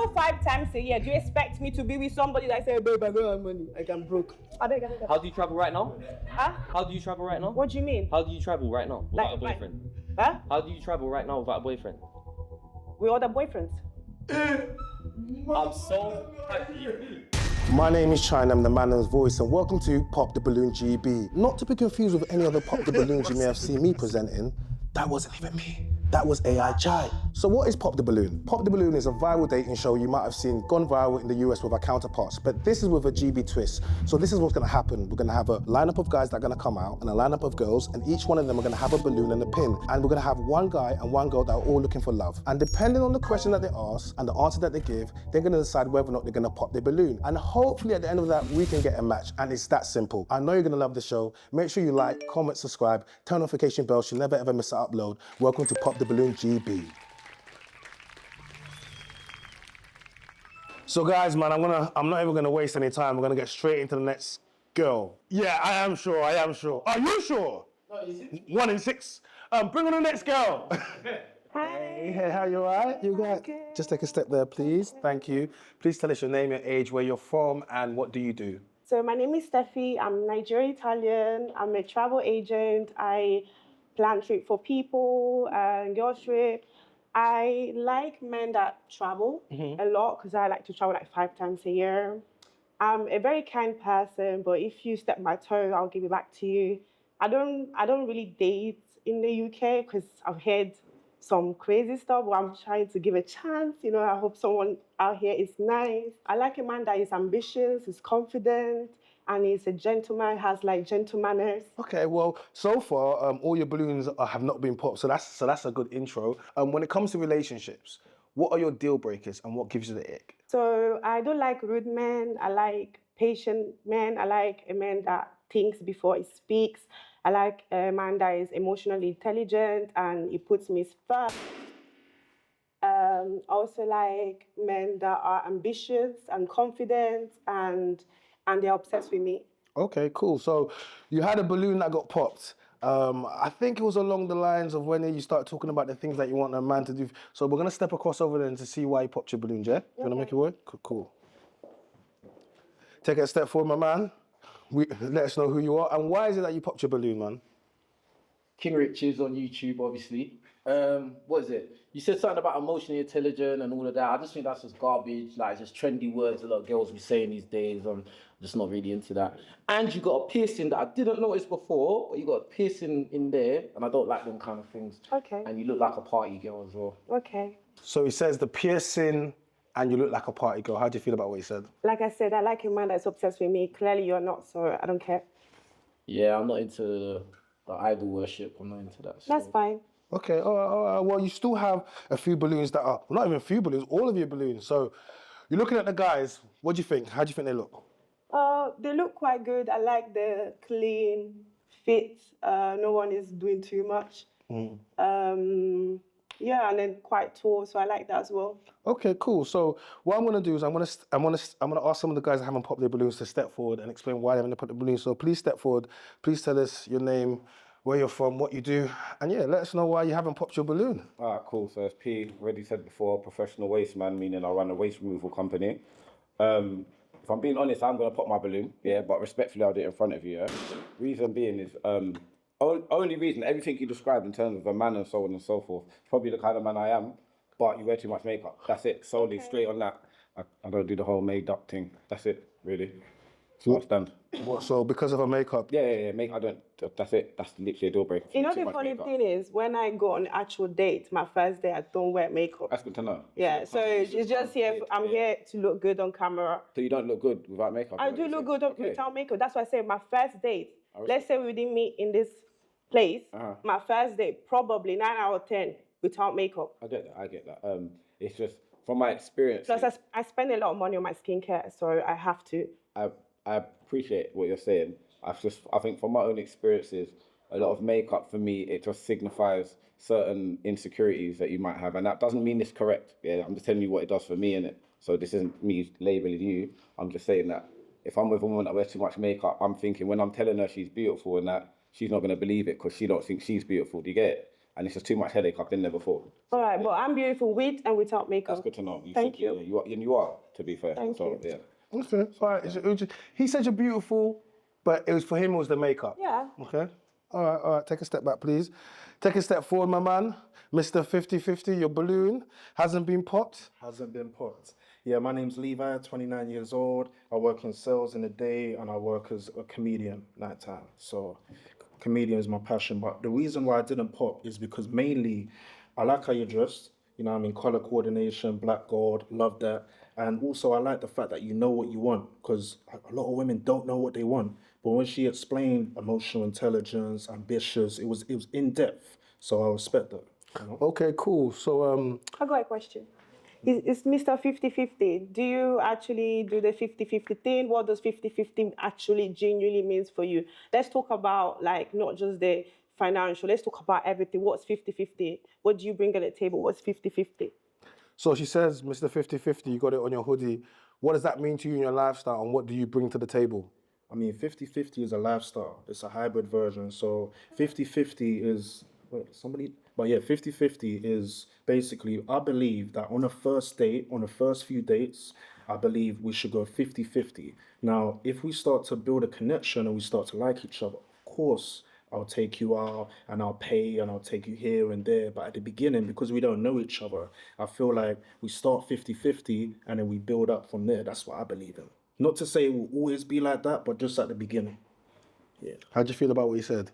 travel 5 times a year. Do you expect me to be with somebody that say, babe, I don't have money, like I'm broke? How do you travel right now? Huh? How do you travel right now? What do you mean? How do you travel right now without a Like- boyfriend? Huh? How do you travel right now without a boyfriend? With other boyfriends? I'm so happy. My name is China, I'm the man's voice, and welcome to Pop the Balloon GB. Not to be confused with any other Pop the Balloons you may have seen me presenting. That wasn't even me. That was AI Chai. So what is Pop the Balloon? Pop the Balloon is a viral dating show you might have seen gone viral in the US with our counterparts, but this is with a GB twist. So this is what's gonna happen. We're gonna have a lineup of guys that are gonna come out and a lineup of girls, and each one of them are gonna have a balloon and a pin. And we're gonna have one guy and one girl that are all looking for love. And depending on the question that they ask and the answer that they give, they're gonna decide whether or not they're gonna pop their balloon. And hopefully at the end of that, we can get a match, and it's that simple. I know you're gonna love the show. Make sure you like, comment, subscribe, turn notification bell so you never ever miss an upload. Welcome to Pop the Balloon GB. So guys, man, I'm not even gonna waste any time. We're gonna get straight into the next girl. Yeah, I am sure. Are you sure? No, 1 in 6. Bring on the next girl. Hi. Hey, how you alright? You got? Just take a step there, please. Thank you. Please tell us your name, your age, where you're from, and what do you do? So my name is Steffi. I'm Nigerian Italian. I'm a travel agent. I plan trip for people and girls trip. I like men that travel a lot because I like to travel like 5 times a year. I'm a very kind person, but if you step my toe, I'll give it back to you. I don't really date in the UK because I've heard some crazy stuff, but I'm trying to give a chance. You know, I hope someone out here is nice. I like a man that is ambitious, is confident, and is a gentleman, has like gentle manners. Okay, well, so far, all your balloons have not been popped, so that's a good intro. When it comes to relationships, what are your deal breakers and what gives you the ick? So I don't like rude men. I like patient men. I like a man that thinks before he speaks. I like a man that is emotionally intelligent and he puts me first. Also like men that are ambitious and confident and they're obsessed with me. Okay, cool. So you had a balloon that got popped. I think it was along the lines of when you start talking about the things that you want a man to do. So we're gonna step across over there to see why you popped your balloon, yeah? You wanna make it work? Cool. Take it a step forward, my man. Let us know who you are and why is it that you popped your balloon, man? King Richards on YouTube, obviously. What is it? You said something about emotionally intelligent and all of that. I just think that's just garbage, like just trendy words a lot of girls be saying these days. I'm just not really into that. And you got a piercing that I didn't notice before, but you got a piercing in there, and I don't like them kind of things. Okay. And you look like a party girl as well. Okay. So he says the piercing and you look like a party girl. How do you feel about what he said? Like I said, I like a man that's obsessed with me. Clearly you're not, so I don't care. Yeah, I'm not into the idol worship. I'm not into that. That's fine. Okay, all right. Well, you still have a few balloons that are, well, not even a few balloons, all of your balloons. So you're looking at the guys. What do you think? How do you think they look? They look quite good. I like the clean fit. No one is doing too much. Yeah, and then quite tall, so I like that as well. Okay, cool. So what I'm gonna do is I'm gonna ask some of the guys that haven't popped their balloons to step forward and explain why they haven't put the balloons. So please step forward. Please tell us your name, where you're from, what you do, and yeah, let us know why you haven't popped your balloon. All right, cool. So as P already said before, professional waste man, meaning I run a waste removal company. If I'm being honest, I'm gonna pop my balloon, yeah, but respectfully, I'll do it in front of you. Yeah? Reason being is only reason everything you described in terms of a man and so on and so forth, probably the kind of man I am, but you wear too much makeup. That's it. Solely straight on that. I don't do the whole made up thing. That's it, really. So I stand. What? So because of her makeup? Yeah. I don't. That's it. That's literally a deal breaker. You know, Too the much funny makeup. thing is, when I go on actual date, my first day, I don't wear makeup. That's good to know. Yeah, so it's just here. I'm here to look good on camera. So you don't look good without makeup? I is do what look you're good saying? without makeup. That's why I say my first date. Let's say we didn't meet in this place. My first date, probably 9 out of 10 without makeup. I get that. It's just from my experience. Plus, I spend a lot of money on my skincare, so I have to. I appreciate what you're saying. I think from my own experiences, a lot of makeup for me, it just signifies certain insecurities that you might have, and that doesn't mean it's correct. Yeah, I'm just telling you what it does for me, innit? So this isn't me labeling you. I'm just saying that if I'm with a woman that wears too much makeup, I'm thinking when I'm telling her she's beautiful and that she's not going to believe it because she don't think she's beautiful. Do you get it? and it's just too much headache. I've been there before. All right, but I'm beautiful with and without makeup. That's good to know. Thank you. Yeah, you are, and you are, to be fair. Thank you. Yeah. Okay, all right. He said you're beautiful, but it was for him. It was the makeup. Yeah. Okay. All right. Take a step back, please. Take a step forward, my man. Mr. 50/50, your balloon hasn't been popped. Hasn't been put. Yeah, my name's Levi, 29 years old. I work in sales in the day and I work as a comedian nighttime. So comedian is my passion. But the reason why I didn't pop is because mainly I like how you're dressed. You know what I mean? Color coordination, black gold, love that. And also I like the fact that you know what you want, because a lot of women don't know what they want. But when she explained emotional intelligence, ambitious, it was in depth. So I respect that. You know? Okay, cool. So I got a question. Is Mr. 50/50? Do you actually do the 50/50 thing? What does 50/50 actually genuinely means for you? Let's talk about like not just the financial. Let's talk about everything. What's 50/50? What do you bring to the table? What's 50/50? So she says, Mr. 50/50, you got it on your hoodie. What does that mean to you in your lifestyle, and what do you bring to the table? I mean, 50/50 is a lifestyle. It's a hybrid version. So 50/50 is, but yeah, 50/50 is basically, I believe that on a first date, on the first few dates, I believe we should go 50/50. Now, if we start to build a connection and we start to like each other, of course, I'll take you out and I'll pay and I'll take you here and there. But at the beginning, because we don't know each other, I feel like we start 50/50 and then we build up from there. That's what I believe in. Not to say it will always be like that, but just at the beginning. Yeah. How'd you feel about what he said?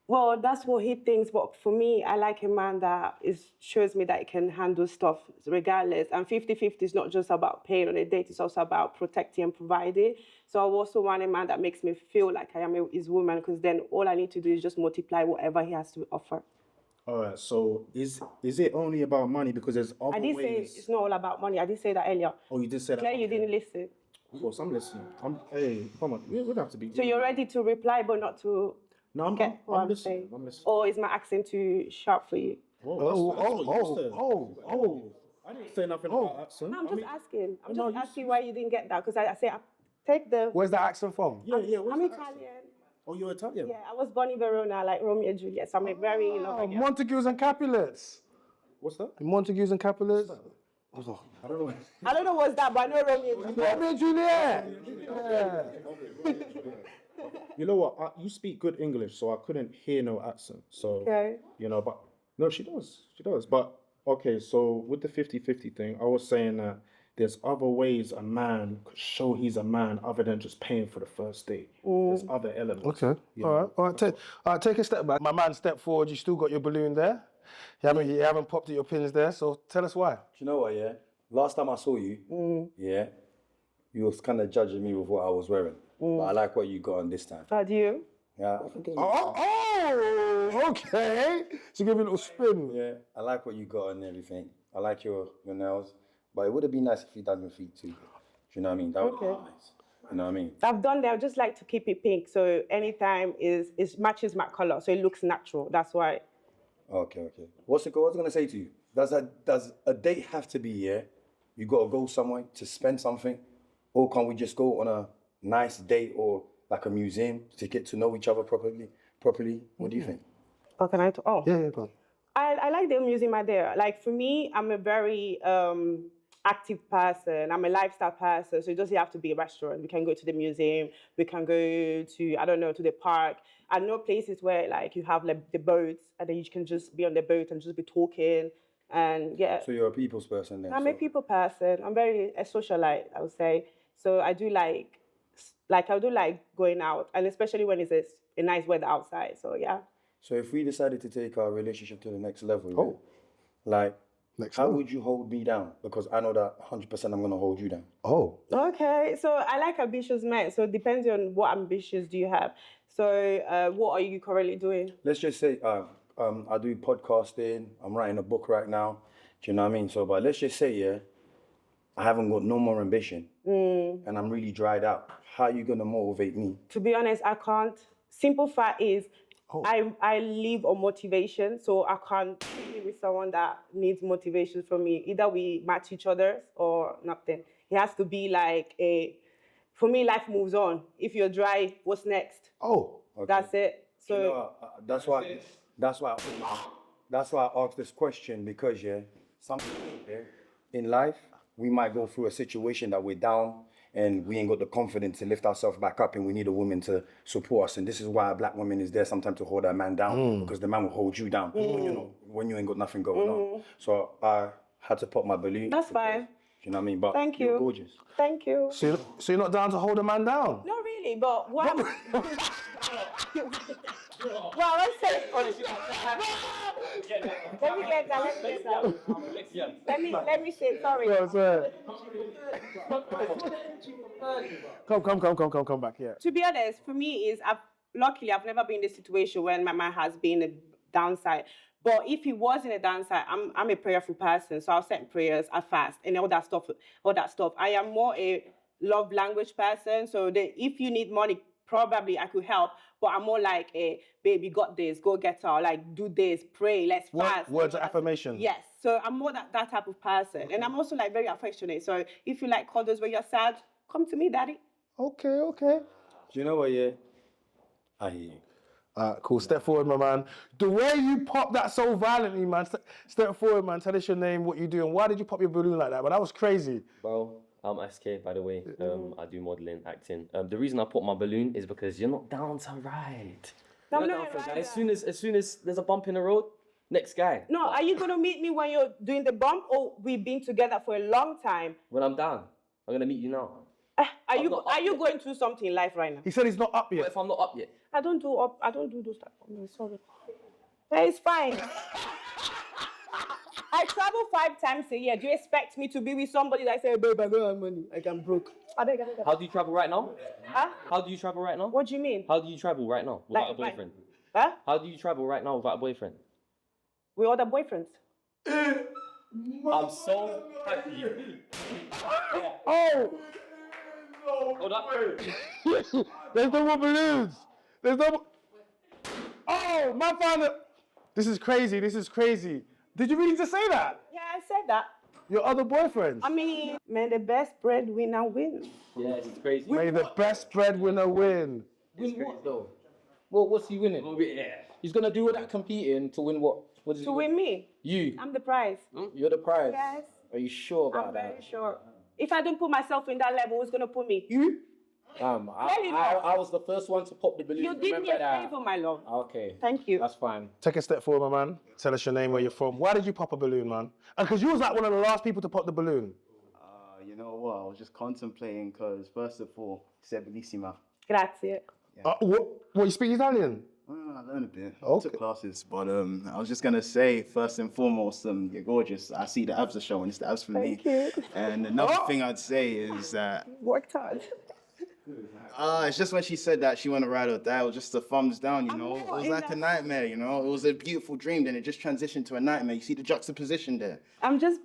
Well, that's what he thinks, but for me, I like a man that shows me that he can handle stuff regardless. And 50/50 is not just about paying on a date, it's also about protecting and providing. So I also want a man that makes me feel like I am his woman, because then all I need to do is just multiply whatever he has to offer. All right, so is it only about money? Because there's other I did ways. say it's not all about money. I did say that earlier. Oh, you did say that? Claire, you didn't listen. Of course, I'm listening. Hey, come on, we don't have to be. So you're ready to reply, but not to No, I'm get what I'm listening. saying. I'm listening. Or is my accent too sharp for you? I didn't say nothing about accent. No, I'm just asking. I'm No, just you- asking why you didn't get that, because I say take the. Where's that accent from? Yeah. I'm what's the accent? Italian. Oh, you're Italian? Yeah, I was born in Verona, like Romeo and Juliet. So I'm a very, Montagues and Capulets. What's that? Montagues and Capulets. I don't know. I don't know what's that, but I know Romeo and Juliet. Romeo and Juliet. Yeah. You know what? You speak good English, so I couldn't hear no accent. So, Okay. you know, but no, she does. She does. But, okay, so with the 50/50 thing, I was saying that there's other ways a man could show he's a man other than just paying for the first date. There's other elements. Okay. All right. Take a step back. My man, step forward. You still got your balloon there. You haven't popped your pins there. So tell us why. Do you know what, yeah? Last time I saw you, yeah, you was kind of judging me with what I was wearing. But I like what you got on this time. How do you? Yeah, I think Okay. So give me a little spin. yeah, I like what you got and everything. I like your nails. But it would have been nice if you done your feet too. Do you know what I mean? That would be nice. You know what I mean? I've done that. I just like to keep it pink. So anytime it matches my color. So it looks natural. That's why. Okay. What was I gonna say to you? Does a date have to be, yeah? You gotta go somewhere to spend something? Or can we just go on a nice date or like a museum to get to know each other properly? What do you think? Oh, can I? Yeah, go on. I like the museum idea. Like for me, I'm a very active person. I'm a lifestyle person. So it doesn't have to be a restaurant. We can go to the museum. We can go to, I don't know, to the park. I know places where like you have like the boats and then you can just be on the boat and just be talking. And yeah. So you're a people's person then? I'm a people person. I'm very a socialite, I would say. So I do like going out, and especially when it's a nice weather outside. So yeah. So if we decided to take our relationship to the next level, like, how would you hold me down? Because I know that 100% I'm going to hold you down. Oh. Okay, so I like ambitious men. So it depends on what ambitions do you have. So what are you currently doing? Let's just say I do podcasting. I'm writing a book right now. Do you know what I mean? So, but let's just say, yeah, I haven't got no more ambition and I'm really dried out. How are you going to motivate me? To be honest, I can't. Simple fact is, I live on motivation, so I can't be with someone that needs motivation from me. Either we match each other or nothing. It has to be like for me, life moves on. If you're dry, what's next? Oh. Okay. That's it. So You know, that's why That's why I asked this question because in life we might go through a situation that we're down and we ain't got the confidence to lift ourselves back up, and we need a woman to support us. And this is why a black woman is there sometimes to hold a man down, because the man will hold you down when you ain't got nothing going on. So I had to pop my balloon. That's fine. You know what I mean? But Thank you're you. gorgeous. Thank you. So you're not down to hold a man down? Not really, but what? Well, let's say. Let me get that. Let me say sorry. Come back here. To be honest, for me luckily I've never been in this situation when my man has been a downside. But if he was in a downside, I'm a prayerful person, so I'll send prayers, I fast, and all that stuff. I am more a love language person, so if you need money, probably I could help. But I'm more like a baby, got this, go get her, like do this, pray, let's fast. Words of affirmation. Yes, so I'm more that type of person, and I'm also like very affectionate. So if you like cuddles when you're sad, come to me, daddy. Okay. Do you know what? Yeah, I hear you. Cool. Step forward, my man. The way you pop that so violently, man. Step forward, man. Tell us your name, what you do, and why did you pop your balloon like that? But that was crazy. Bro, I'm SK, by the way. I do modelling, acting. The reason I put my balloon is because you're not down to ride. I'm You're not down for a a guy. As soon as there's a bump in the road, next guy. No, are you gonna meet me when you're doing the bump, or we've been together for a long time? When I'm down, I'm gonna meet you now. Are you going through something in life right now? He said he's not up What yet. if I'm not up yet? I don't do those type of things. Sorry. Hey, it's fine. I travel 5 times a year. Do you expect me to be with somebody that say, babe, I don't have money, like I'm broke? I beg. How do you travel right now? Huh? How do you travel right now? What do you mean? How do you travel right now without a Like- boyfriend? Huh? How do you travel right now without a boyfriend? With other boyfriends? I'm so happy. Oh! Hold up. There's no more balloons. There's no more... Oh, my father. This is crazy. Did you really just say that? Yeah, I said that. Your other boyfriends? I mean, may the best breadwinner win. Yeah, it's crazy. May the best breadwinner win. Win what though? Well, what's he winning? Yeah. He's gonna do all that competing to win what? What is he To win me, You. I'm the prize. You're the prize. Yes. Are you sure about I'm that? very sure. If I don't put myself in that level, who's gonna put me? You? I was the first one to pop the balloon. You did me a favor, my love. Okay. Thank you. That's fine. Take a step forward, my man. Tell us your name, where you're from. Why did you pop a balloon, man? And because you was like one of the last people to pop the balloon. You know what? I was just contemplating because first of all, c'est bellissima. Grazie. What, you speak Italian? I learned a bit. I Okay. took classes, but I was just gonna say first and foremost, you're gorgeous. I see the abs are showing. It's the abs for me. Thank you. And another thing I'd say is that Worked hard. it's just when she said that she wanted to ride or die, it was just a thumbs down. You know, it was like a nightmare. You know, it was a beautiful dream, then it just transitioned to a nightmare. You see the juxtaposition there. I'm just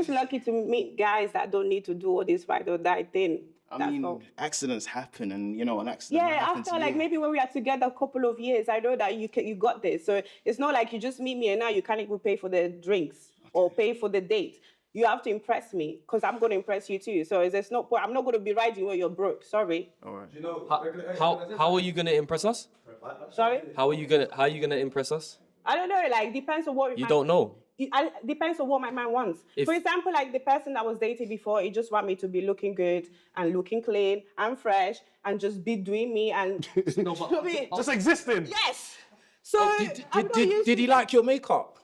lucky to meet guys that don't need to do all this ride or die thing. I mean, all. accidents happen, and you know, an accident might Yeah, happen after to like you. maybe when we are together a couple of years, I know that you got this. So it's not like you just meet me and now you can't even pay for the drinks or pay for the date. You have to impress me because I'm going to impress you too. So there's no point. I'm not going to be riding when you're broke. Sorry. All right. How are you gonna impress us? Sorry. How are you gonna impress us? I don't know. Like depends on what You don't know. Depends on what my man wants. For example, like the person that was dating before, he just want me to be looking good and looking clean and fresh and just be doing me and Just existing. yes. So I'm not used Did he like your makeup?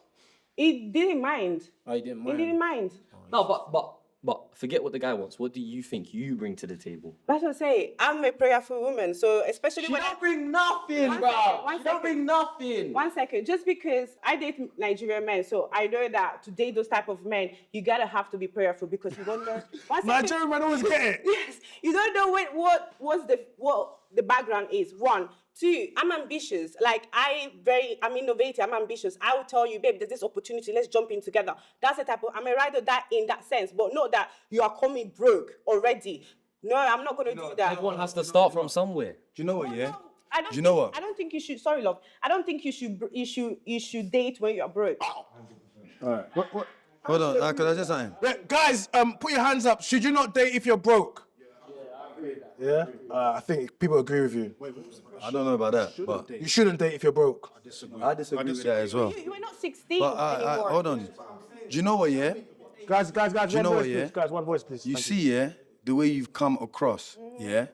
He didn't mind. I didn't He mind. didn't mind. No, but forget what the guy wants. What do you think you bring to the table? That's what I say. I'm a prayerful woman, so especially She when don't bring nothing, One bro. second, one She don't second. bring nothing. 1 second, just because I date Nigerian men, so I know that to date those type of men, you gotta have to be prayerful because you don't know. 1 second. Nigerian man always get it. Yes, you don't know what the background is. 1, 2, I'm ambitious. Like I'm innovative. I'm ambitious. I will tell you, babe, there's this opportunity. Let's jump in together. That's the type of I'm a ride or die in that sense, but not that you are coming broke already. No, I'm not gonna do that. Everyone has to start from somewhere. Do you know what? Yeah. I don't Do you know think- what? I don't think you should. Sorry, love. I don't think you should date when you're broke. Hold on. Could I say something? Guys, put your hands up. Should you not date if you're broke? Yeah, I agree with that. Yeah? I think people agree with you. I don't know about that, but You shouldn't date if you're broke. I disagree with that as well. You were not 16 But anymore. hold on. Do you know what, yeah? Guys, Do you one know voice, what, yeah? please. Guys, one voice, please. You Thank see, yeah, the way you've come across, yeah?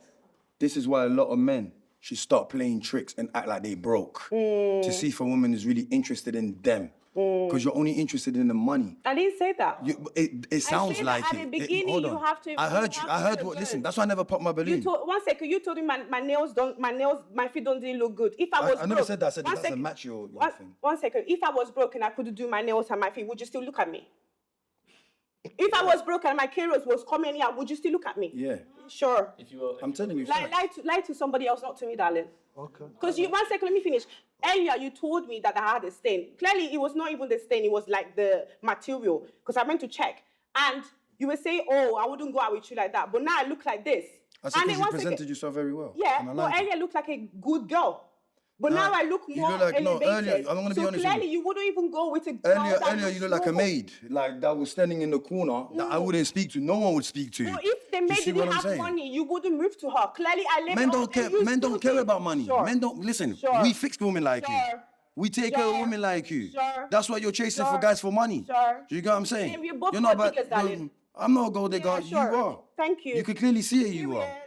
This is why a lot of men should start playing tricks and act like they broke. To see if a woman is really interested in them. Because you're only interested in the money. I didn't say that. It sounds said like that it. at the beginning, Hold you on. have to- I heard you you. have I heard to- what. Listen, that's why I never popped my balloon. One second, you told me my feet don't really look good. If I was I never broke- said that. I said one it doesn't second, match your thing. One second. If I was broke and I couldn't do my nails and my feet, would you still look at me? If I was broke and my carers was coming here, would you still look at me? Yeah. Sure. If you were, I'm telling you. Lie to somebody else, not to me, darling. Okay. Because one second, let me finish. Earlier, you told me that I had a stain. Clearly, it was not even the stain, it was like the material. Because I went to check. And you were saying, oh, I wouldn't go out with you like that. But now I look like this. I said And because then you one second- presented yourself very well. Yeah, and I but like it. earlier I looked like a good girl. But now I look you more look like- no, elevated. earlier, I'm gonna be so honest with clearly you. you wouldn't even go with a girl Earlier, that you looks look like a normal. maid, like that was standing in the corner that I wouldn't speak to. No one would speak to. Well, if the You maid see what didn't I'm have saying? money, you wouldn't move to her. Clearly, I live Men on don't care. and you Men don't still care do. about money. Sure. Men don't listen. Sure. We fix women like you. Sure. We take care of Sure. women like you. Sure. That's why you're chasing for Sure. guys for money. Sure. Do you get what I'm saying? We're both You're not gold about. diggers, darling. I'm not a gold digger. Yeah, sure. You are. Thank you. You can clearly see it. You are. Period.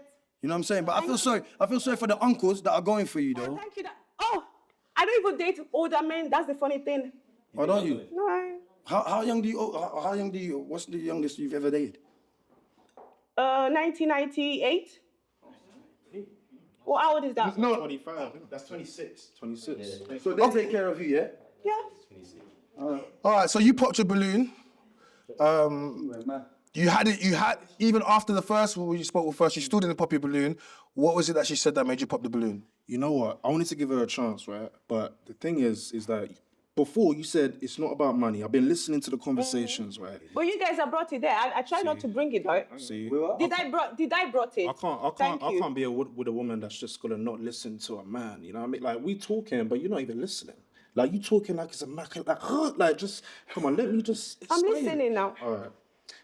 You know what I'm saying? But I feel sorry. I feel sorry for the uncles that are going for you, though. Thank you. I don't even date older men. That's the funny thing. Why don't you? No. How young do you? How young do you? What's the youngest you've ever dated? 1998. Well, how old is that? No, 25. That's 26. 26. So they take care of you, yeah? Yeah. All right, so you popped your balloon. You had even after the first, when you spoke with first, you still didn't pop your balloon. What was it that she said that made you pop the balloon? You know what? I wanted to give her a chance, right? But the thing is that before you said it's not about money. I've been listening to the conversations, right? But you guys have brought it there. I try not to bring it though. See, Did I brought it? I can't be with a woman that's just gonna not listen to a man. You know what I mean? Like we talking, but you're not even listening. Like you talking like it's a man, like just come on, let me just. I'm explain. listening now. All right.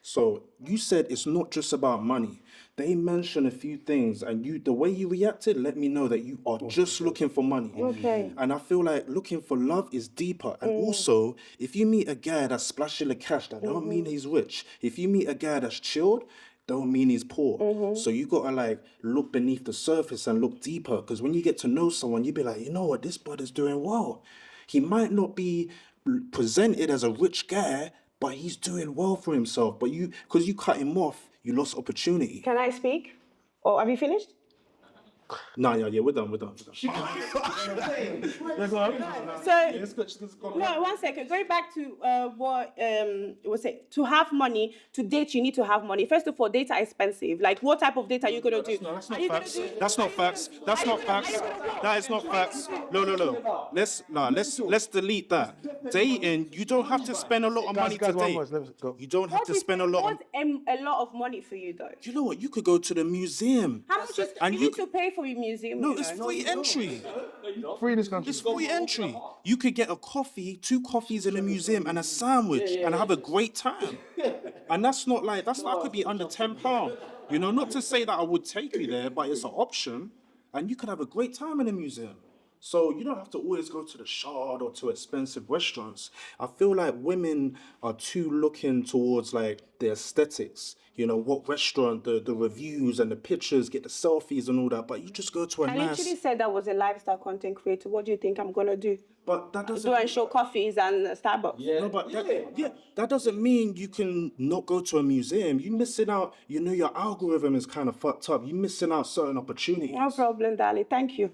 So you said it's not just about money. They mentioned a few things, and the way you reacted let me know that you are just looking for money. Okay. And I feel like looking for love is deeper. And also, if you meet a guy that's splashing the cash, that don't mean he's rich. If you meet a guy that's chilled, don't mean he's poor. So you gotta like look beneath the surface and look deeper. Because when you get to know someone, you be like, you know what, this brother's doing well. He might not be presented as a rich guy, but he's doing well for himself. But because you cut him off, you lost opportunity. Can I speak? Or have you finished? Nah, yeah, we're done. So, no, 1 second. Going back to what it was saying, to have money, to date, you need to have money. First of all, data is expensive. Like, what type of data are you gonna do? That's Are not you gonna facts. do- That's not facts. That's not facts. That is not facts. No. Let's delete that. Dating, you don't have to spend a lot of money to one date. more, let's go. You don't have to spend a lot of. What's a lot of money for you, though? You know what? You could go to the museum. How much is And you you need to pay for your museum? No, you it's know? free entry. Free in this country. It's free entry. You could get a coffee, 2 coffees in the museum, and a sandwich, and have a great time. And that could be under £10. You know, not to say that I would take you there, but it's an option, and you could have a great time in the museum. So you don't have to always go to the Shard or to expensive restaurants. I feel like women are too looking towards like the aesthetics. You know, what restaurant, the reviews and the pictures, get the selfies and all that. But you just go to a I nice. literally said that was a lifestyle content creator. What do you think I'm gonna do? But that doesn't. Go and show coffees and Starbucks. No, but that doesn't mean you can not go to a museum. You're missing out. You know, your algorithm is kind of fucked up. You're missing out certain opportunities. No problem, darling. Thank you.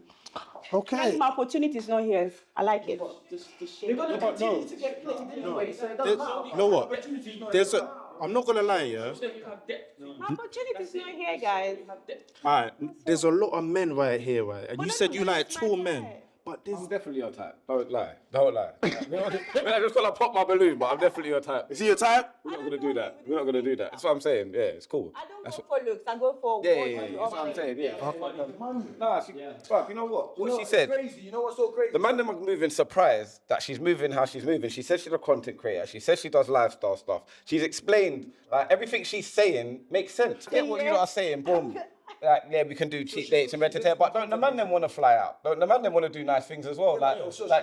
Okay. My opportunity is not here. I like it. You know what? I'm not gonna lie, yeah. My opportunity is not here, guys. Alright, there's a lot of men right here, right? And But you that's said you not like my tall hair. men. But there's I'm definitely your type. Don't lie. I just gonna pop my balloon, but I'm definitely your type. Is he your type? We're not gonna do that. We're not gonna do that. That's what I'm saying. Yeah, it's cool. I don't go for looks. I go for Yeah, what yeah, you that's what I'm offer. saying. Yeah. Nah, bruv, you know what she said? Crazy. You know what's so crazy? The man them are moving surprised that she's moving how she's moving. She says she's a content creator. She says she does lifestyle stuff. She's explained like everything she's saying makes sense. Get what you lot are saying, boom. like, yeah, we can do cheap dates and entertain, but don't the man them want to fly out? Don't the man them want to do nice things as well? Like,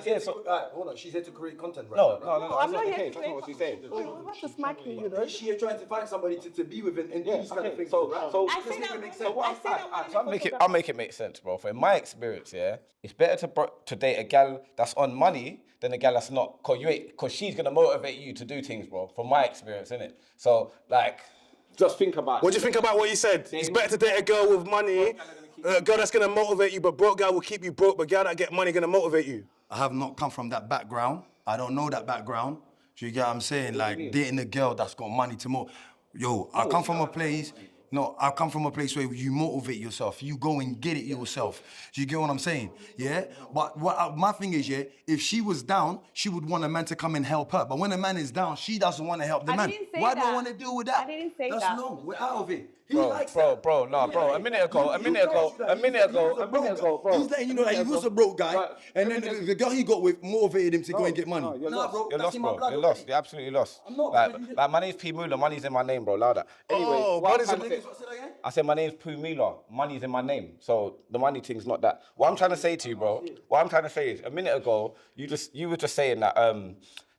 yeah, so. Hold on, she's here to create content, right? No, I'm that's not not the here case. to That's not what she's saying. What's the smacking, you know? Is she here trying to find somebody to be with and these kind of things? So I say that. I'll make it make sense, bro. For in my experience, yeah, it's better to date a gal that's on money than a gal that's not, cause she's gonna motivate you to do things, bro. From my experience, innit? So like, just think about. What do you think about what he said? It's better to date a girl with money, a girl that's gonna motivate you, but broke girl will keep you broke, but girl that get money gonna motivate you. I have not come from that background. I don't know that background. Do you get what I'm saying? Like dating a girl that's got money to more. Yo, I come from a place. No, I come from a place where you motivate yourself. You go and get it yourself. Do you get what I'm saying? Yeah? But my thing is, yeah, if she was down, she would want a man to come and help her. But when a man is down, she doesn't want to help the man. Why do I want to deal with that? I didn't say That's that. no, we're out of it. He bro, likes bro, that. bro, nah, bro. A minute ago, bro. He's letting you know that he was a broke guy, and then the girl he got with motivated him to go and get money. You're Nah, lost. bro, You're that's lost, in my bro. blood. You're lost. You're absolutely lost. I'm not. Like my name's P Mula. Money's in my name, bro. Louder. Anyway, Oh, what what I'm is trying it? to say- I said my name's Poo Mula. Money's in my name, so the money thing's not that. What I'm trying to say to you, bro. What I'm trying to say is, a minute ago, you were just saying that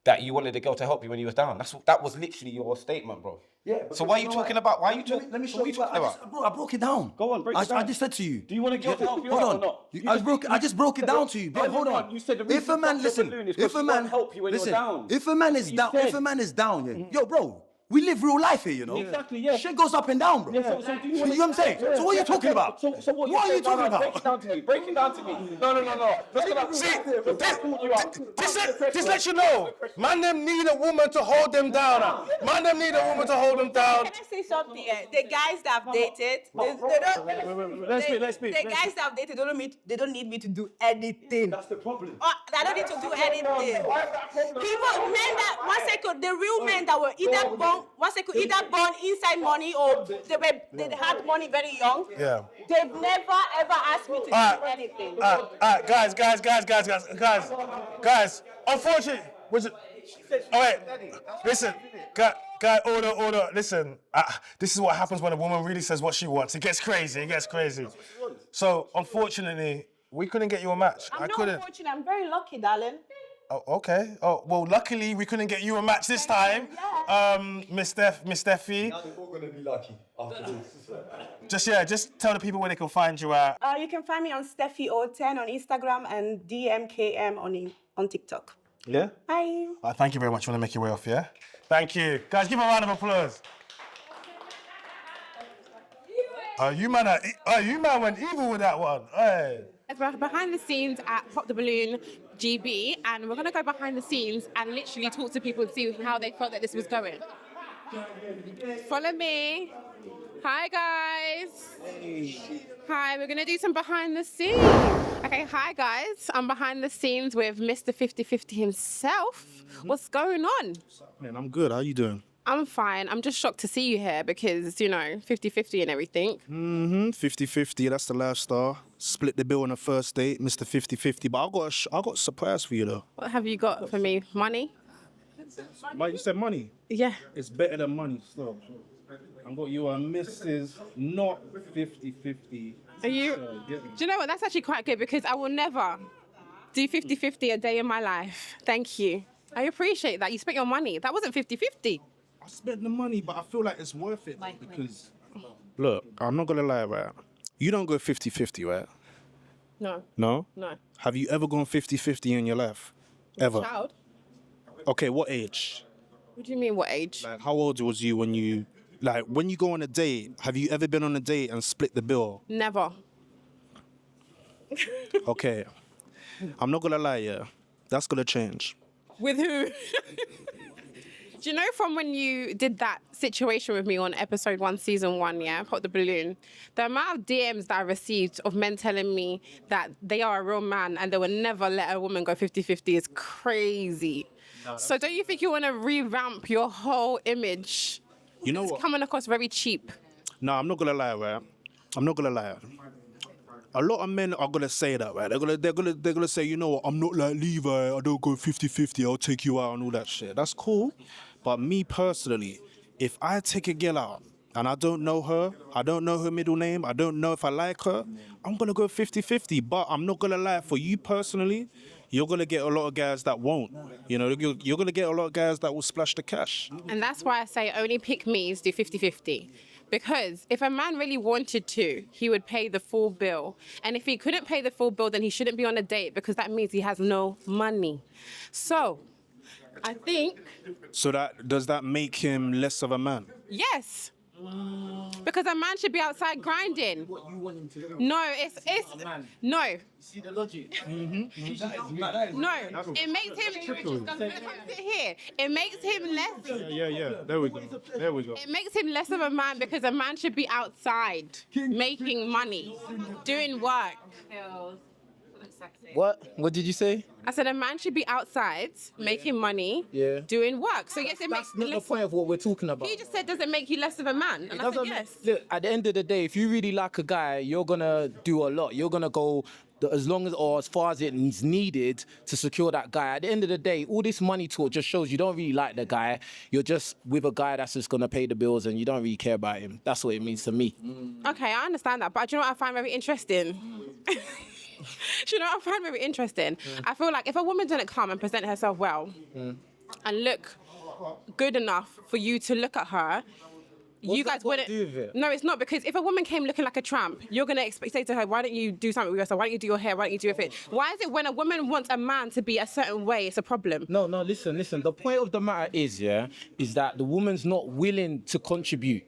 that you wanted the girl to help you when you was down. That was literally your statement, bro. Yeah. So why are you talking about? Why are you talking? Let me so show what are you. you talking about? I broke it down. Go on, break it down. I just said to you. Do you want a girl to help you Hold out on. or not? I just broke it down to you. Babe, hold on. You said the If a reason man, you listen, balloon is if 'cause a she man, won't help you when you're listen, down. if a man is You down, said. if a man is down, yeah, yo, bro, we live real life here, you know. Exactly, yeah. Shit goes up and down, bro. Yeah, so do you want know what I'm saying? So what are you talking about? So what are you talking about? Break it down to me. Break it down to me. No. See, this lets you know, man them need a woman to hold them down. Man them need a woman to hold them down. Can I say something? The guys that I've dated, they don't. Let's speak. The guys that I've dated they don't need me to do anything. That's the problem. I don't need to do anything. People, men that the real men that were either born inside money or they had money very young. Yeah. They've never ever asked me to do anything. Guys. Unfortunately, all right. Listen, guy, order. Listen, this is what happens when a woman really says what she wants. It gets crazy. So, unfortunately, we couldn't get you a match. I'm I not couldn't. unfortunate. I'm very lucky, darling. Oh, okay. Oh, well, luckily we couldn't get you a match this time. Miss Steffi. Now they're all gonna be lucky after this. Just tell the people where they can find you at. You can find me on Steffi010 on Instagram and DMKM on TikTok. Yeah? Bye. Thank you very much. You want to make your way off, yeah? Thank you. Guys, give a round of applause. You man went evil with that one. Hey. We're behind the scenes at Pop the Balloon GB, and we're going to go behind the scenes and literally talk to people and see how they felt that this was going. Follow me. Hi, guys. Hi, we're going to do some behind the scenes. Okay, hi, guys. I'm behind the scenes with Mr. 50/50 himself. What's going on? Man, I'm good. How you doing? I'm fine. I'm just shocked to see you here because, 50/50 and everything. 50/50, that's the lifestyle. Split the bill on the first date, Mr. 50/50. But I got a surprise for you, though. What have you got for me? Money? But you said money. Yeah. It's better than money, so. I got you a Mrs. Not 50/50. Are you? Do you know what? That's actually quite good because I will never do 50/50 a day in my life. Thank you. I appreciate that. You spent your money. That wasn't 50/50. I spent the money, but I feel like it's worth it because. Look, I'm not gonna lie, right? You don't go 50/50, right? No. No? No. Have you ever gone 50/50 in your life? Ever? Child? Okay, what age? What do you mean, what age? Like, how old was you when you go on a date? Have you ever been on a date and split the bill? Never. Okay. I'm not gonna lie, yeah. That's gonna change. With who? Do you know from when you did that situation with me on episode 1, season 1, yeah, Pop the Balloon, the amount of DMs that I received of men telling me that they are a real man and they would never let a woman go 50/50 is crazy. So don't you think you want to revamp your whole image? You know It's what? coming across very cheap. No, I'm not gonna lie, right? I'm not gonna lie. A lot of men are gonna say that, right? They're gonna say, you know what? I'm not like Levi. I don't go 50/50. I'll take you out and all that shit. That's cool. But me personally, if I take a girl out and I don't know her, I don't know her middle name, I don't know if I like her, I'm going to go 50-50. But I'm not going to lie, for you personally, you're going to get a lot of guys that won't. You know, you're going to get a lot of guys that will splash the cash. And that's why I say only pick me's, do 50-50. Because if a man really wanted to, he would pay the full bill. And if he couldn't pay the full bill, then he shouldn't be on a date, because that means he has no money. So, I think... So does that make him less of a man? Yes. Because a man should be outside grinding. What you want him to do? No, no. See the logic? No, it makes him... Sit here. It makes him less... Yeah. There we go. It makes him less of a man, because a man should be outside making money, doing work. What did you say? I said a man should be outside making money, Yeah. doing work. So yes, it makes That's not the less. point of what we're talking about. He just said, does it make you less of a man? And I said, yes. Look, at the end of the day, if you really like a guy, you're gonna do a lot. You're gonna go as long as or as far as it is needed to secure that guy. At the end of the day, all this money talk just shows you don't really like the guy. You're just with a guy that's just gonna pay the bills, and you don't really care about him. That's what it means to me. Okay, I understand that, but do you know what I find very interesting? Do you know what I find very interesting? I feel like if a woman didn't come and present herself well and look good enough for you to look at her, you guys wouldn't. Do with it? No, it's not, because if a woman came looking like a tramp, you're gonna say to her, "Why don't you do something with yourself? Why don't you do your hair? Why don't you do your fit?" Why is it when a woman wants a man to be a certain way, it's a problem? No, listen. The point of the matter is that the woman's not willing to contribute.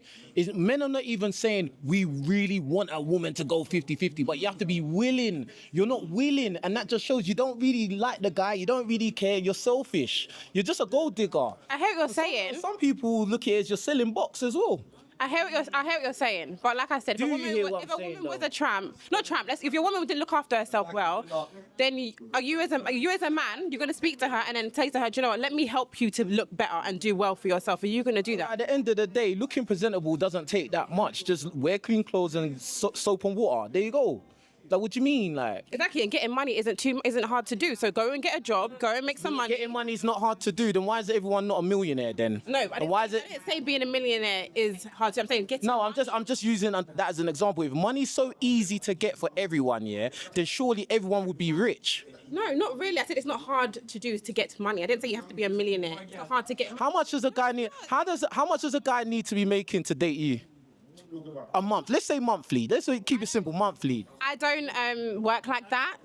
Men are not even saying we really want a woman to go 50-50, but you have to be willing. You're not willing, and that just shows you don't really like the guy, you don't really care, you're selfish. You're just a gold digger. I hear what you're saying. Some people look at it as you're selling box as well. I hear what you're saying, but like I said, if a woman was a tramp, if your woman didn't look after herself well, then you as a man, you're gonna speak to her and then say to her, do you know what? Let me help you to look better and do well for yourself. Are you gonna do that? At the end of the day, looking presentable doesn't take that much. Just wear clean clothes and soap and water. There you go. Like, what do you mean, like? Exactly, and getting money isn't hard to do. So go and get a job, go and make some money. Getting money is not hard to do. Then why is everyone not a millionaire then? No, I didn't say being a millionaire is hard to. I'm saying getting. No, I'm just using that as an example. If money's so easy to get for everyone, then surely everyone would be rich. No, not really. I said it's not hard to do to get money. I didn't say you have to be a millionaire. It's not hard to get. How much does a guy need? How much does a guy need to be making to date you? A month. Let's say monthly. Let's keep it simple. Monthly. I don't work like that.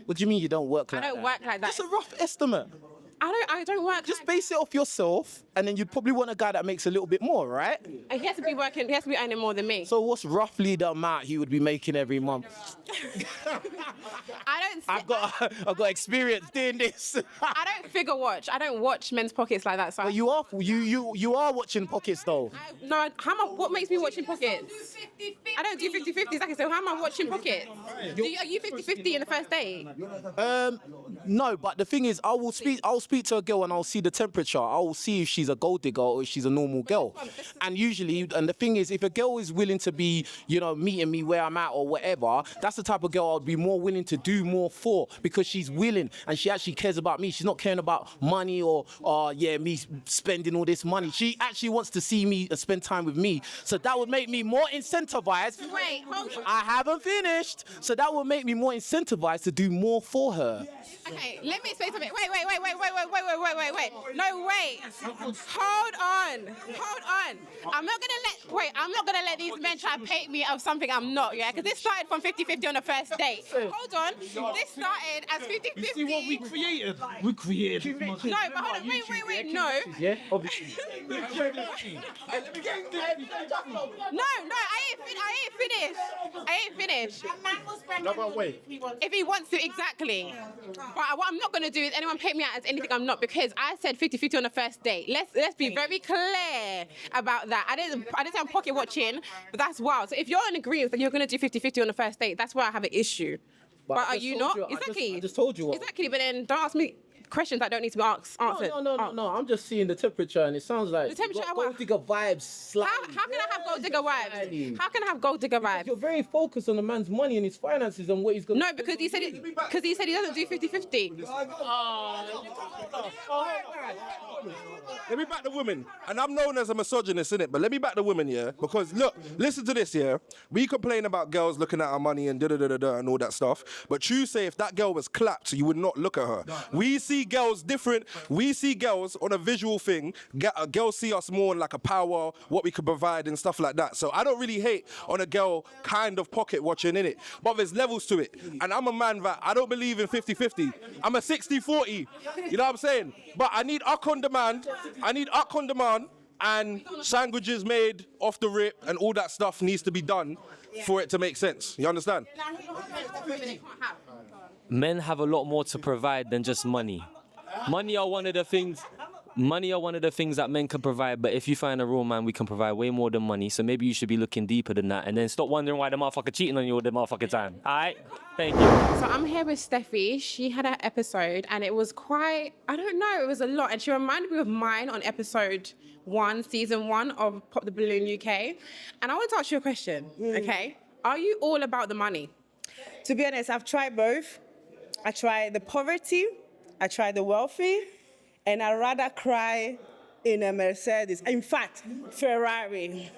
What do you mean you don't work like that? I don't work like that. Just a rough estimate. I don't work. Just base it off yourself, and then you'd probably want a guy that makes a little bit more, right? And he has to be working. He has to be earning more than me. So what's roughly the amount he would be making every month? I've got experience doing this. I don't figure watch. I don't watch men's pockets like that. So but you are watching pockets though. What makes me watching pockets? I don't do 50-50. Exactly. So how am I watching pockets? Are you 50-50 in the first date? No, but the thing is, I'll speak to a girl and I'll see the temperature. I'll see if she's a gold digger or if she's a normal girl. And the thing is, if a girl is willing to be, meeting me where I'm at or whatever, that's the type of girl I'd be more willing to do more for, because she's willing and she actually cares about me. She's not caring about money or me spending all this money. She actually wants to see me and spend time with me. So that would make me more incentivized. Wait, hold on. I haven't finished. So that would make me more incentivized to do more for her. Okay, let me say something. Wait. No, wait. Hold on. I'm not gonna let these men try to paint me of something I'm not, because this started from 50-50 on the first date. Hold on. This started as 50-50. You see what we created? We created. No, but hold on. Wait. No. Yeah, obviously. No, I ain't finished. No, but wait. If he wants to, exactly. But what I'm not going to do is anyone paint me out as anything I'm not, because I said 50-50 on the first date. Let's be very clear about that. I didn't say I'm pocket watching, but that's wild. So if you're in agreement that you're going to do 50-50 on the first date, that's where I have an issue. But are you not? Exactly. I just told you what. Exactly, but then don't ask me questions that don't need to be answered. No. I'm just seeing the temperature, and it sounds like The temperature. gold digger vibes. Slightly. How can I have gold digger vibes? How can I have gold digger vibes? You're very focused on the man's money and his finances and what he's going. No, because he said it. Because he said he doesn't do 50-50. Let me back the women. And I'm known as a misogynist, innit? But let me back the women, yeah? Because look, listen to this, yeah? We complain about girls looking at our money and da-da-da-da-da and all that stuff. But you say if that girl was clapped, you would not look at her. We see girls different. We see girls on a visual thing. Girls see us more on like a power, what we could provide and stuff like that. So I don't really hate on a girl kind of pocket watching, innit? But there's levels to it. And I'm a man that I don't believe in 50-50. I'm a 60-40. You know what I'm saying? But I need up on demand. And sandwiches made off the rip and all that stuff needs to be done for it to make sense. You understand? Men have a lot more to provide than just money. Money are one of the things that men can provide, but if you find a real man, we can provide way more than money. So maybe you should be looking deeper than that and then stop wondering why the motherfucker cheating on you all the motherfucking time. All right? Thank you. So I'm here with Steffi. She had an episode and it was quite, I don't know, it was a lot. And she reminded me of mine on episode 1, season 1 of Pop the Balloon UK. And I want to ask you a question, okay? Are you all about the money? To be honest, I've tried both. I tried the poverty, I tried the wealthy, and I'd rather cry in a Mercedes. In fact, Ferrari.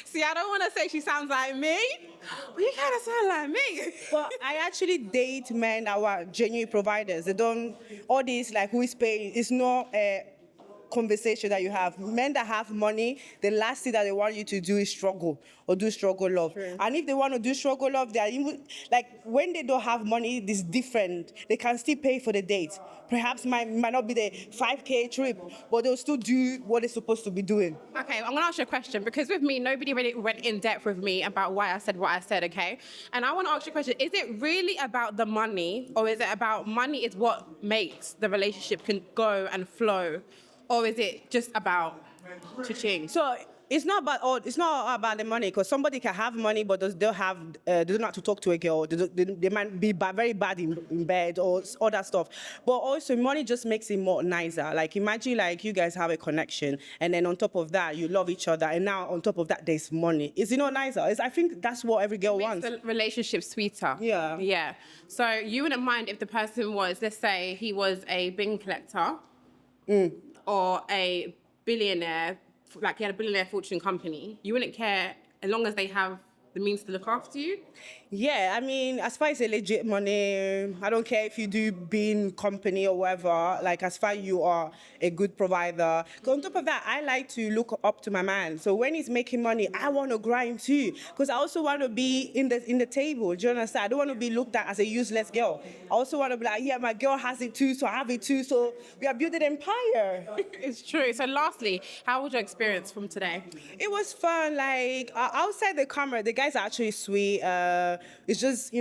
See, I don't want to say she sounds like me, but you kind of sound like me. But I actually date men that were genuine providers. They don't, all these like who is paying, it's not a conversation that you have. Men that have money, the last thing that they want you to do is struggle or do struggle love. True. And if they want to do struggle love, they are even, like when they don't have money, it's different. They can still pay for the date. Perhaps might not be the 5K trip, but they'll still do what they're supposed to be doing. Okay, I'm gonna ask you a question because with me, nobody really went in depth with me about why I said what I said, okay? And I want to ask you a question. Is it really about the money, or is it about money is what makes the relationship can go and flow? Or is it just about cha-ching? So it's not about the money, because somebody can have money but they don't have to talk to a girl. They might be very bad in bed or other stuff. But also money just makes it more nicer. Like imagine like you guys have a connection and then on top of that you love each other and now on top of that there's money. Is it not nicer? I think that's what every girl wants. The relationship sweeter. Yeah. Yeah. So you wouldn't mind if the person was, let's say he was a bin collector. Or a billionaire, like he had a billionaire fortune company, you wouldn't care as long as they have the means to look after you? Yeah, I mean, as far as a legit money, I don't care if you do being company or whatever, like as far as you are a good provider. On top of that, I like to look up to my man. So when he's making money, I want to grind too, because I also want to be in the table. Do you understand? I don't want to be looked at as a useless girl. I also want to be like, yeah, my girl has it too, so I have it too. So we are building an empire. It's true. So lastly, how was your experience from today? It was fun. Like outside the camera, the guys are actually sweet. It's just,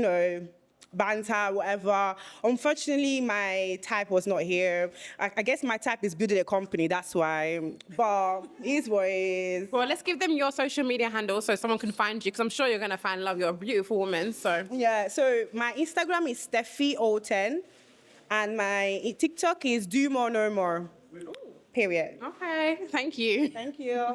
banter, whatever. Unfortunately, my type was not here. I guess my type is building a company, that's why. But it is what it is. Well, let's give them your social media handle so someone can find you, because I'm sure you're going to find love. You're a beautiful woman, so. Yeah, so my Instagram is Steffi010, and my TikTok is Do More No More. Period. Okay, thank you. Thank you.